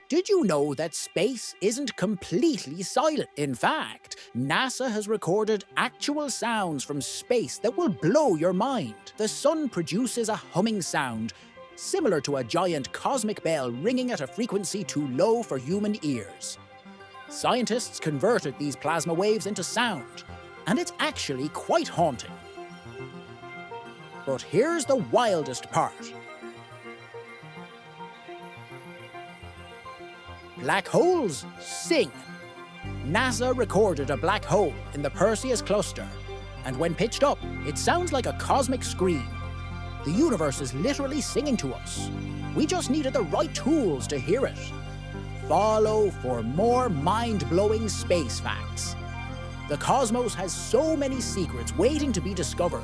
Did you know that space isn't completely silent? In fact, NASA has recorded actual sounds from space that will blow your mind. The sun produces a humming sound, similar to a giant cosmic bell ringing at a frequency too low for human ears. Scientists converted these plasma waves into sound, and it's actually quite haunting. But here's the wildest part. Black holes sing. NASA recorded a black hole in the Perseus cluster, and when pitched up, it sounds like a cosmic scream. The universe is literally singing to us. We just needed the right tools to hear it. Follow for more mind-blowing space facts. The cosmos has so many secrets waiting to be discovered,